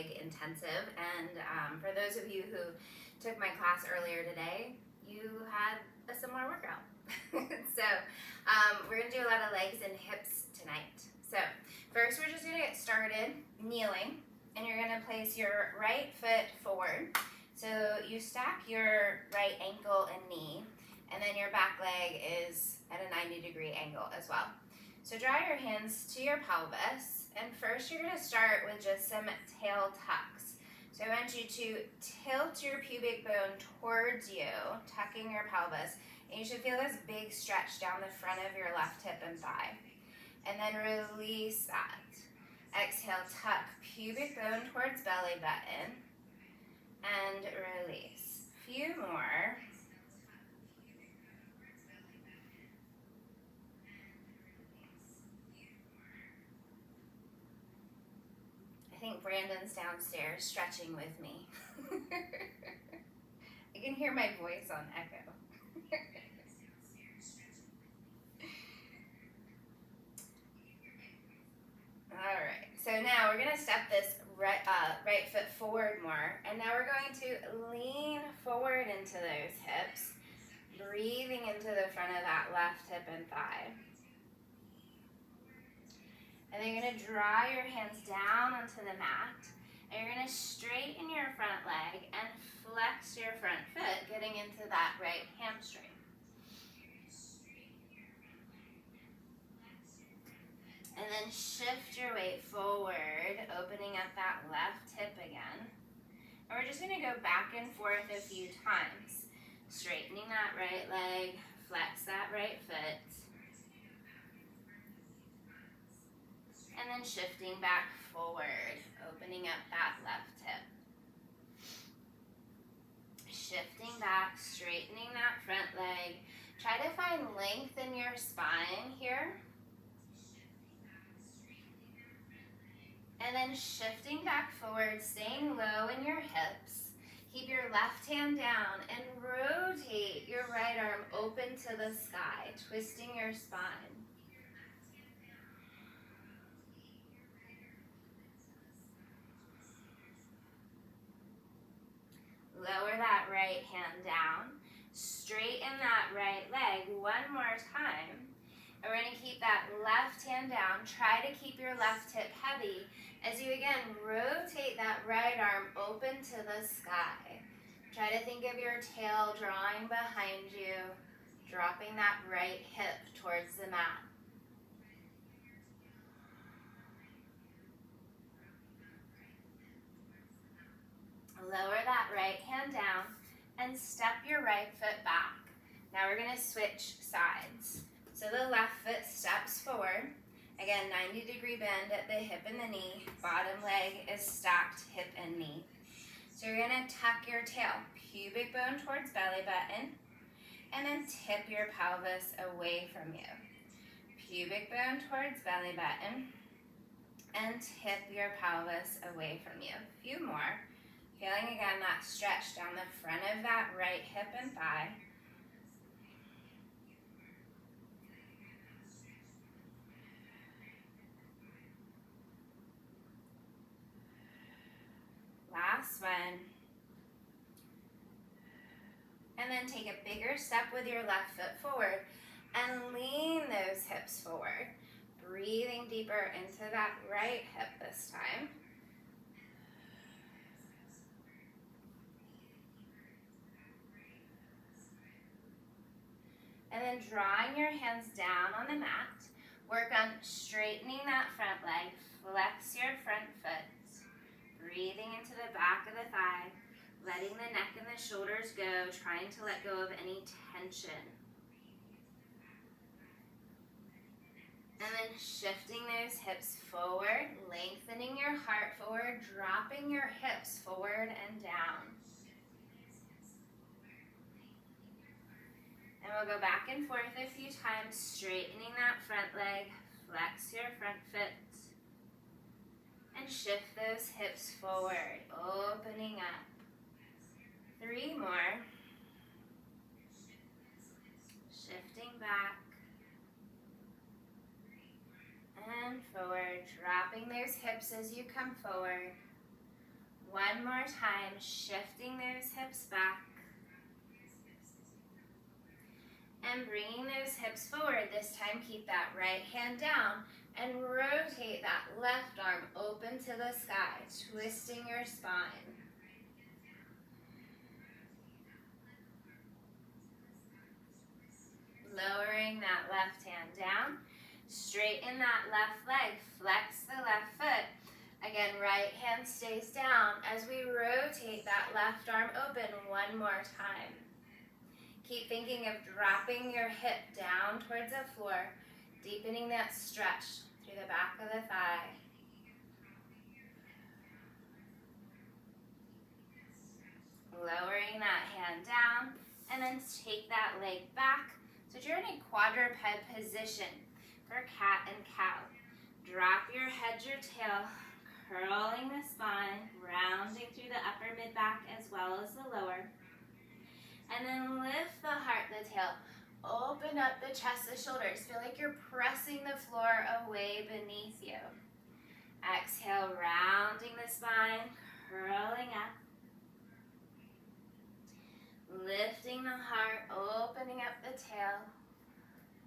leg intensive, and for those of you who took my class earlier today, you had a similar workout. So we're going to do a lot of legs and hips tonight. So first we're just going to get started kneeling, and you're going to place your right foot forward. So you stack your right ankle and knee, and then your back leg is at a 90-degree angle as well. So draw your hands to your pelvis, and first you're going to start with just some tail tucks. So I want you to tilt your pubic bone towards you, tucking your pelvis, and you should feel this big stretch down the front of your left hip and thigh. And then release that. Exhale, tuck pubic bone towards belly button, and release. Few more. I think Brandon's downstairs stretching with me. I can hear my voice on echo. All right, so now we're gonna step this right foot forward more, and now we're going to lean forward into those hips, breathing into the front of that left hip and thigh. And then you're going to draw your hands down onto the mat, and you're going to straighten your front leg and flex your front foot, getting into that right hamstring. And then shift your weight forward, opening up that left hip again. And we're just going to go back and forth a few times, straightening that right leg, flex that right foot, and then shifting back forward, opening up that left hip. Shifting back, straightening that front leg. Try to find length in your spine here. And then shifting back forward, staying low in your hips. Keep your left hand down and rotate your right arm open to the sky, twisting your spine. Lower that right hand down, straighten that right leg one more time. And we're going to keep that left hand down. Try to keep your left hip heavy as you again rotate that right arm open to the sky. Try to think of your tail drawing behind you, dropping that right hip towards the mat. Lower that right hand down and step your right foot back. Now we're going to switch sides. So the left foot steps forward. Again, 90-degree bend at the hip and the knee. Bottom leg is stacked hip and knee. So you're going to tuck your tail, pubic bone towards belly button, and then tip your pelvis away from you. Pubic bone towards belly button, and tip your pelvis away from you. A few more. Feeling again that stretch down the front of that right hip and thigh. Last one. And then take a bigger step with your left foot forward and lean those hips forward. Breathing deeper into that right hip this time. And then drawing your hands down on the mat, work on straightening that front leg, flex your front foot, breathing into the back of the thigh, letting the neck and the shoulders go, trying to let go of any tension. And then shifting those hips forward, lengthening your heart forward, dropping your hips forward and down. And we'll go back and forth a few times, straightening that front leg, flex your front foot, and shift those hips forward, opening up. 3 more. Shifting back and forward, dropping those hips as you come forward. One more time, shifting those hips back. And bringing those hips forward. This time, keep that right hand down and rotate that left arm open to the sky, twisting your spine. Lowering that left hand down, straighten that left leg, flex the left foot. Again, right hand stays down as we rotate that left arm open one more time. Keep thinking of dropping your hip down towards the floor, deepening that stretch through the back of the thigh. Lowering that hand down, and then take that leg back. So you're in a quadruped position for cat and cow. Drop your head, your tail, curling the spine, rounding through the upper mid-back as well as the lower. And then lift the heart, the tail. Open up the chest, the shoulders. Feel like you're pressing the floor away beneath you. Exhale, rounding the spine, curling up. Lifting the heart, opening up the tail.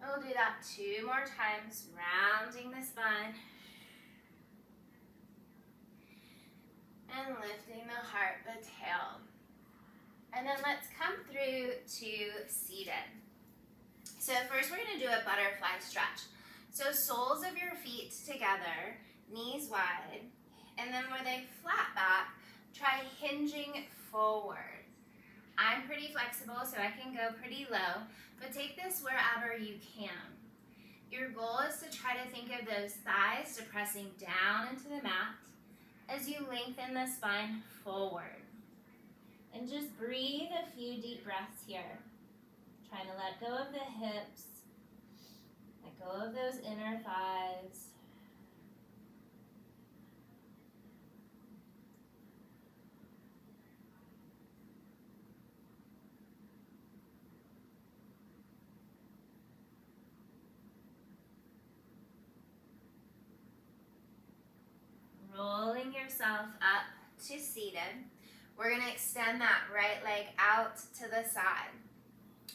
We'll do that 2 more times, rounding the spine. And lifting the heart, the tail. And then let's come through to seated. So first we're going to do a butterfly stretch. So soles of your feet together, knees wide, and then where they flat back, try hinging forward. I'm pretty flexible, so I can go pretty low, but take this wherever you can. Your goal is to try to think of those thighs depressing down into the mat as you lengthen the spine forward. And just breathe a few deep breaths here. Trying to let go of the hips, let go of those inner thighs. Rolling yourself up to seated. We're going to extend that right leg out to the side.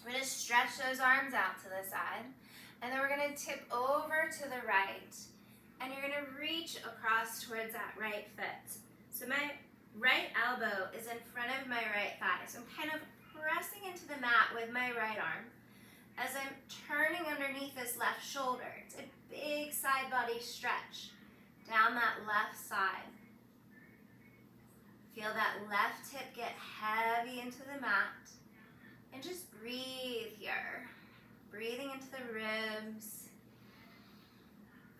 We're going to stretch those arms out to the side. And then we're going to tip over to the right. And you're going to reach across towards that right foot. So my right elbow is in front of my right thigh. So I'm kind of pressing into the mat with my right arm as I'm turning underneath this left shoulder. It's a big side body stretch down that left side. Feel that left hip get heavy into the mat. And just breathe here. Breathing into the ribs.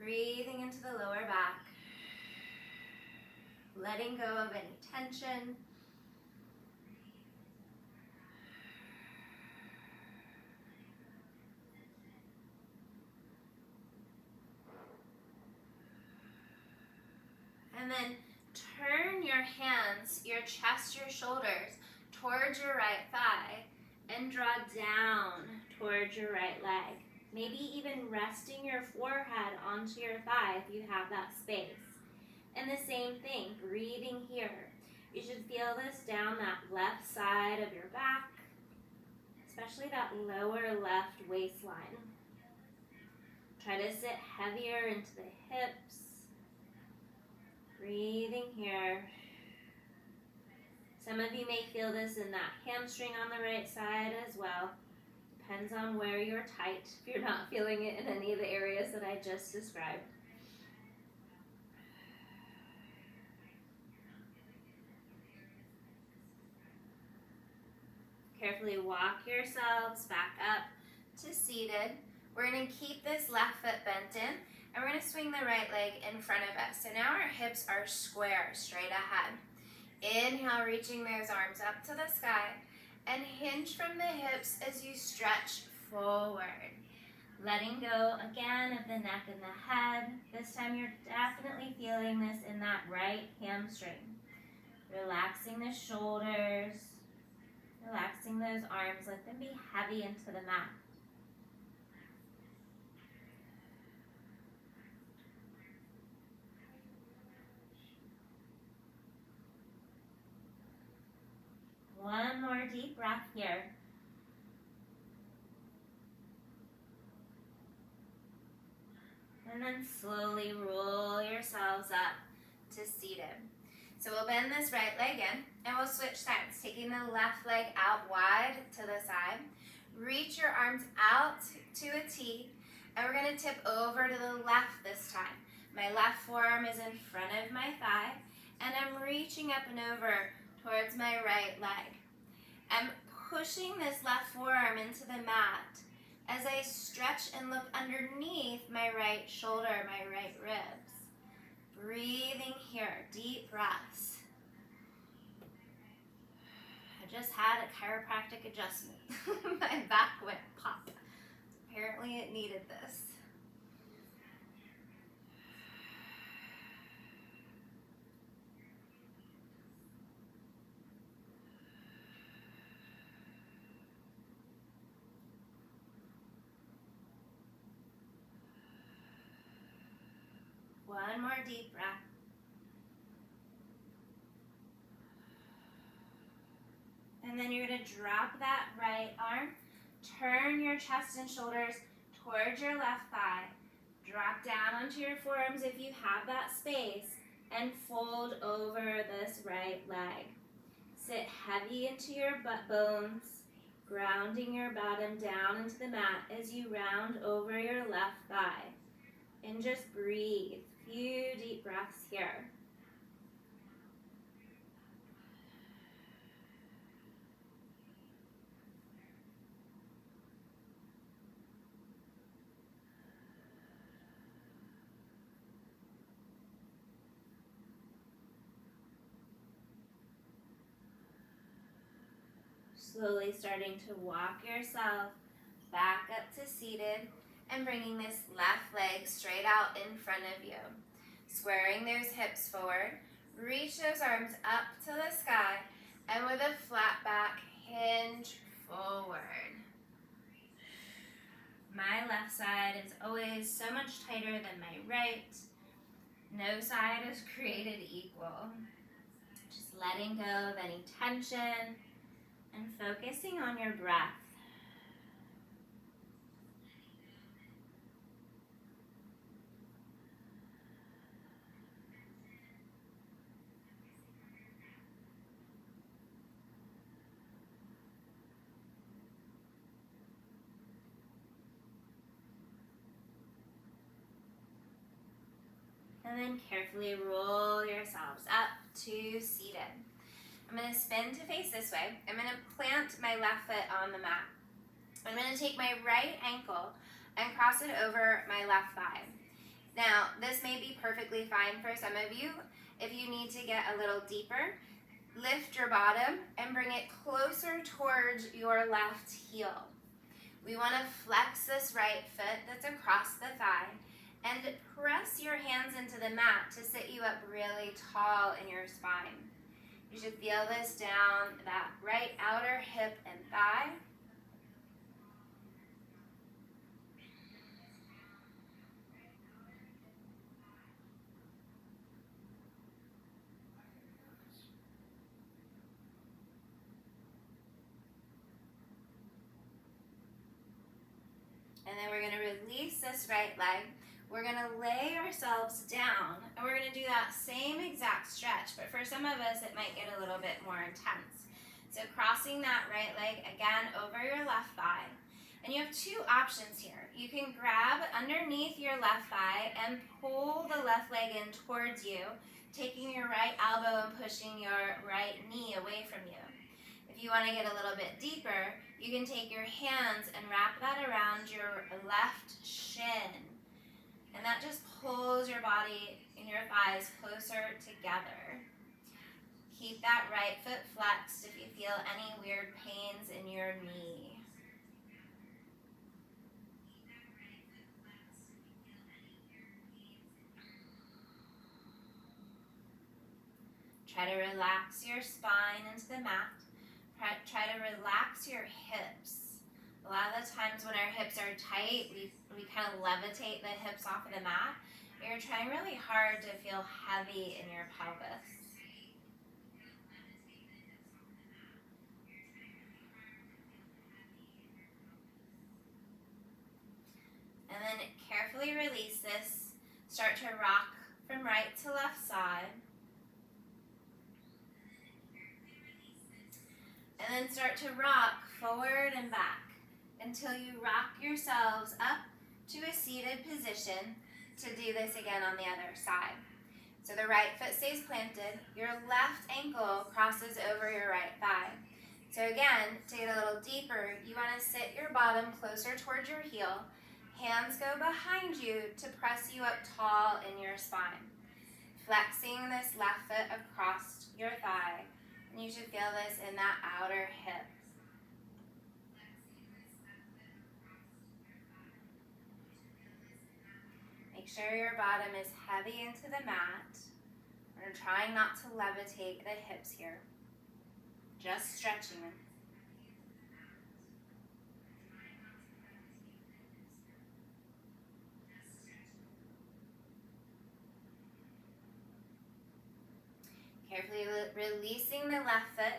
Breathing into the lower back. Letting go of any tension. And then turn your hands, your chest, your shoulders towards your right thigh and draw down towards your right leg. Maybe even resting your forehead onto your thigh if you have that space. And the same thing, breathing here. You should feel this down that left side of your back, especially that lower left waistline. Try to sit heavier into the hips. Breathing here. Some of you may feel this in that hamstring on the right side as well. Depends on where you're tight, if you're not feeling it in any of the areas that I just described. Carefully walk yourselves back up to seated. We're going to keep this left foot bent in, and we're going to swing the right leg in front of us. So now our hips are square, straight ahead. Inhale, reaching those arms up to the sky, and hinge from the hips as you stretch forward. Letting go again of the neck and the head. This time you're definitely feeling this in that right hamstring. Relaxing the shoulders, relaxing those arms, let them be heavy into the mat. deep breath here. And then slowly roll yourselves up to seated. So we'll bend this right leg in and we'll switch sides, taking the left leg out wide to the side. Reach your arms out to a T, and we're gonna tip over to the left this time. My left forearm is in front of my thigh, and I'm reaching up and over towards my right leg. I'm pushing this left forearm into the mat as I stretch and look underneath my right shoulder, my right ribs. Breathing here, deep breaths. I just had a chiropractic adjustment. My back went pop. Apparently it needed this. One more deep breath. And then you're going to drop that right arm, turn your chest and shoulders towards your left thigh, drop down onto your forearms if you have that space, and fold over this right leg. Sit heavy into your butt bones, grounding your bottom down into the mat as you round over your left thigh. And just breathe. Few deep breaths here. Slowly starting to walk yourself back up to seated and bringing this left leg straight out in front of you. Squaring those hips forward, reach those arms up to the sky, and with a flat back, hinge forward. My left side is always so much tighter than my right. No side is created equal. Just letting go of any tension and focusing on your breath. And then carefully roll yourselves up to seated. I'm going to spin to face this way. I'm going to plant my left foot on the mat. I'm going to take my right ankle and cross it over my left thigh. Now, this may be perfectly fine for some of you. If you need to get a little deeper, lift your bottom and bring it closer towards your left heel. We want to flex this right foot that's across the thigh and press your hands into the mat to sit you up really tall in your spine. You should feel this down that right outer hip and thigh. And then we're going to release this right leg. We're going to lay ourselves down, and we're going to do that same exact stretch, but for some of us, it might get a little bit more intense. So crossing that right leg again over your left thigh. And you have two options here. You can grab underneath your left thigh and pull the left leg in towards you, taking your right elbow and pushing your right knee away from you. If you want to get a little bit deeper, you can take your hands and wrap that around your left shin. And that just pulls your body and your thighs closer together. Keep that right foot flexed if you feel any weird pains in your knee. Try to relax your spine into the mat. Try to relax your hips. A lot of the times when our hips are tight, we kind of levitate the hips off of the mat. You're trying really hard to feel heavy in your pelvis. carefully release this. Start to rock from right to left side. And then start to rock forward and back until you rock yourselves up to a seated position. To do this again on the other side. So the right foot stays planted, your left ankle crosses over your right thigh. So again, to get a little deeper, you want to sit your bottom closer towards your heel. Hands go behind you to press you up tall in your spine. Flexing this left foot across your thigh. And you should feel this in that outer hip. Make sure your bottom is heavy into the mat. We're trying not to levitate the hips here. Just stretching them. Carefully releasing the left foot,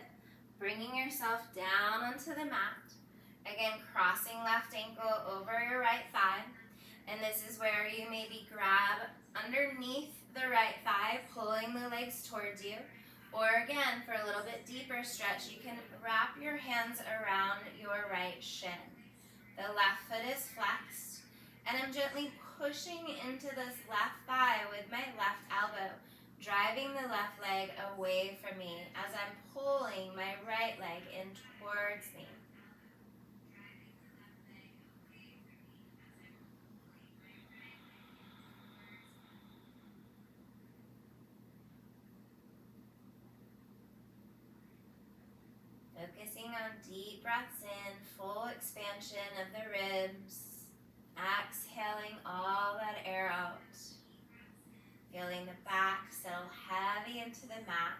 bringing yourself down onto the mat. Again, crossing left ankle over your right thigh. And this is where you maybe grab underneath the right thigh, pulling the legs towards you. Or again, for a little bit deeper stretch, you can wrap your hands around your right shin. The left foot is flexed, and I'm gently pushing into this left thigh with my left elbow, driving the left leg away from me as I'm pulling my right leg in towards me. Focusing on deep breaths in, full expansion of the ribs. Exhaling all that air out. Feeling the back settle heavy into the mat.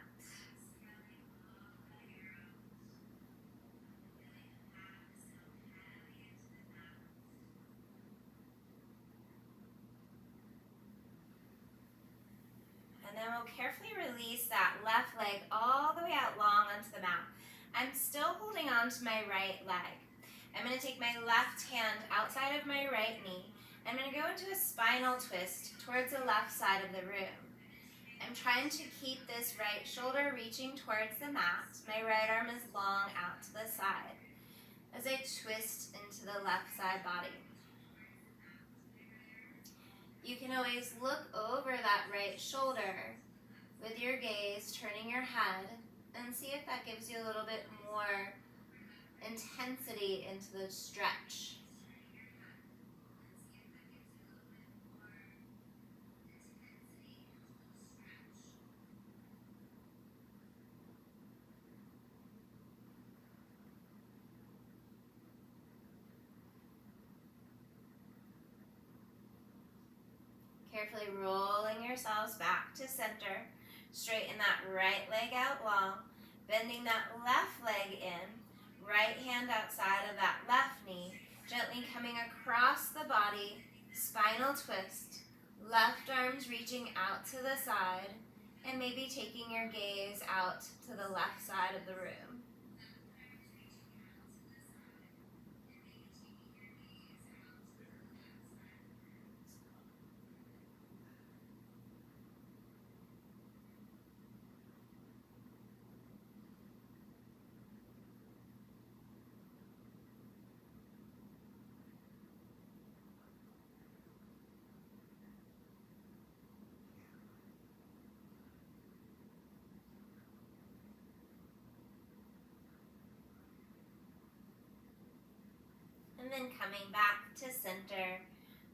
And then we'll carefully release that left leg all the way out long onto the mat. I'm still holding on to my right leg. I'm going to take my left hand outside of my right knee. I'm going to go into a spinal twist towards the left side of the room. I'm trying to keep this right shoulder reaching towards the mat. My right arm is long out to the side as I twist into the left side body. You can always look over that right shoulder with your gaze, turning your head, and see if that gives you a little bit more intensity into the stretch. Carefully rolling yourselves back to center. Straighten that right leg out long, bending that left leg in, right hand outside of that left knee, gently coming across the body, spinal twist, left arms reaching out to the side, and maybe taking your gaze out to the left side of the room. And then coming back to center,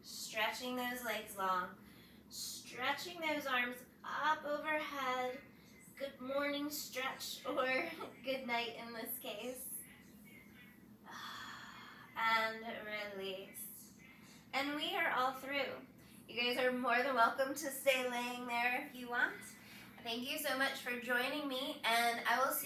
stretching those legs long, stretching those arms up overhead. Good morning stretch, or good night in this case. And release. And we are all through. You guys are more than welcome to stay laying there if you want. Thank you so much for joining me, and I will see